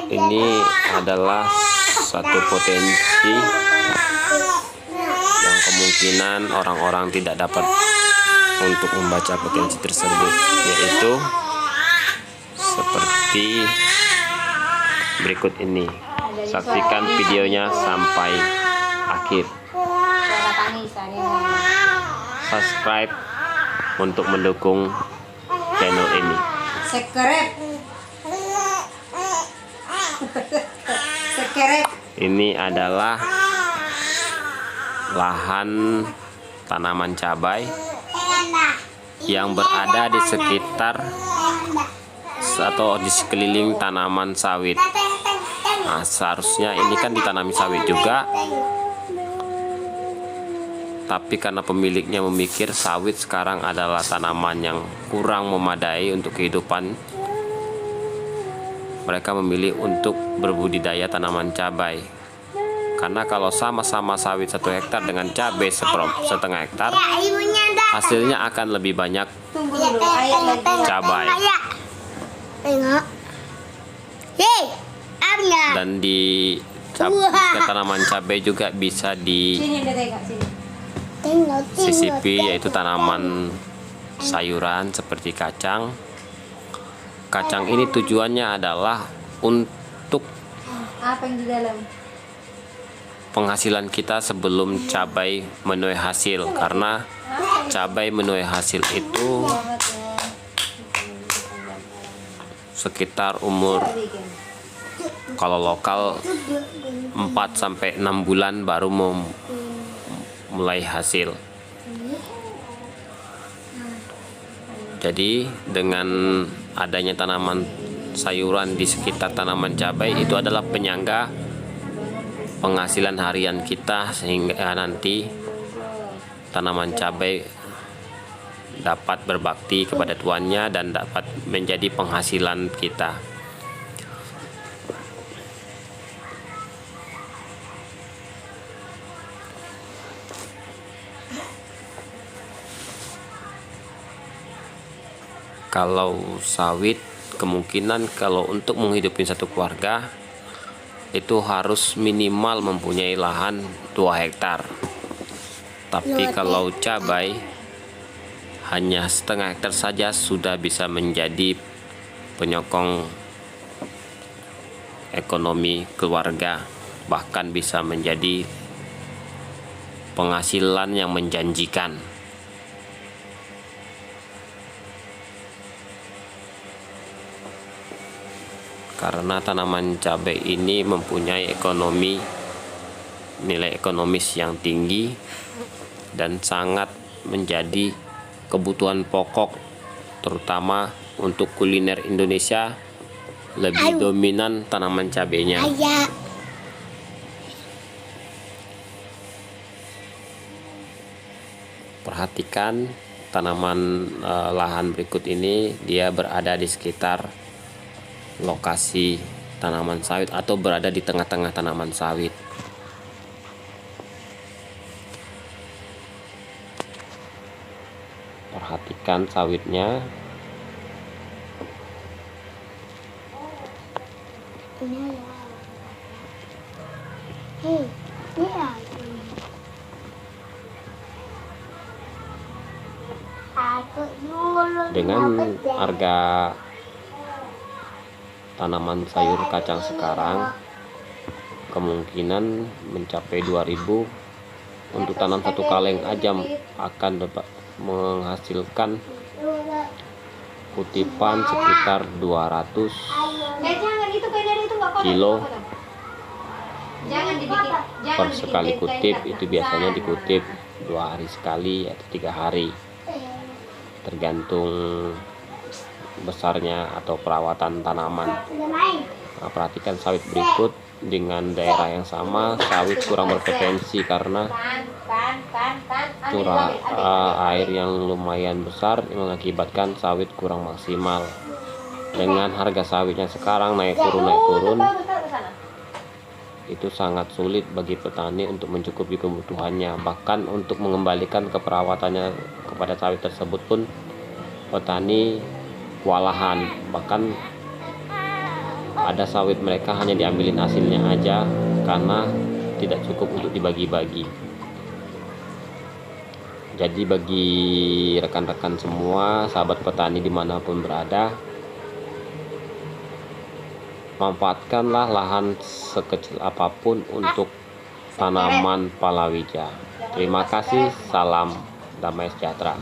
Ini adalah satu potensi yang kemungkinan orang-orang tidak dapat untuk membaca potensi tersebut, yaitu seperti berikut ini. Saksikan videonya sampai akhir. Subscribe untuk mendukung channel ini. Ini adalah lahan tanaman cabai yang berada di sekitar atau di sekeliling tanaman sawit. Nah, seharusnya ini kan ditanami sawit juga, tapi karena pemiliknya memikir sawit sekarang adalah tanaman yang kurang memadai untuk kehidupan, mereka memilih untuk berbudidaya tanaman cabai. Karena kalau sama-sama sawit 1 hektar dengan cabai setengah hektar, hasilnya akan lebih banyak cabai. Dan di tanaman cabai juga bisa disisipi, yaitu tanaman sayuran seperti kacang. Kacang ini tujuannya adalah untuk apa yang di dalam? Penghasilan kita sebelum cabai menuai hasil, karena cabai menuai hasil itu sekitar umur, kalau lokal 4-6 bulan baru mulai hasil. Jadi dengan adanya tanaman sayuran di sekitar tanaman cabai, itu adalah penyangga penghasilan harian kita, sehingga nanti tanaman cabai dapat berbakti kepada tuannya dan dapat menjadi penghasilan kita. Kalau sawit, kemungkinan kalau untuk menghidupi satu keluarga itu harus minimal mempunyai lahan 2 hektar. Tapi kalau cabai hanya setengah hektar saja sudah bisa menjadi penyokong ekonomi keluarga, bahkan bisa menjadi penghasilan yang menjanjikan. Karena tanaman cabai ini mempunyai nilai ekonomis yang tinggi dan sangat menjadi kebutuhan pokok, terutama untuk kuliner Indonesia. Lebih dominan tanaman cabainya. Perhatikan tanaman lahan berikut ini, dia berada di sekitar lokasi tanaman sawit atau berada di tengah-tengah tanaman sawit. Perhatikan sawitnya. Dengan harga tanaman sayur kacang sekarang kemungkinan mencapai 2.000. Untuk tanam 1 kaleng aja akan dapat menghasilkan kutipan sekitar 200 kilo per sekali kutip. Itu biasanya dikutip 2 hari sekali atau 3 hari, tergantung besarnya atau perawatan tanaman. Nah, perhatikan sawit berikut. Dengan daerah yang sama, sawit kurang berpotensi karena curah air yang lumayan besar mengakibatkan sawit kurang maksimal. Dengan harga sawitnya sekarang naik turun, itu sangat sulit bagi petani untuk mencukupi kebutuhannya. Bahkan untuk mengembalikan keperawatannya kepada sawit tersebut pun petani kewalahan. Bahkan Ada sawit mereka hanya diambilin hasilnya aja karena tidak cukup untuk dibagi-bagi. Jadi bagi rekan-rekan semua, sahabat petani dimanapun berada, manfaatkanlah lahan sekecil apapun untuk tanaman palawija. Terima kasih, salam damai sejahtera.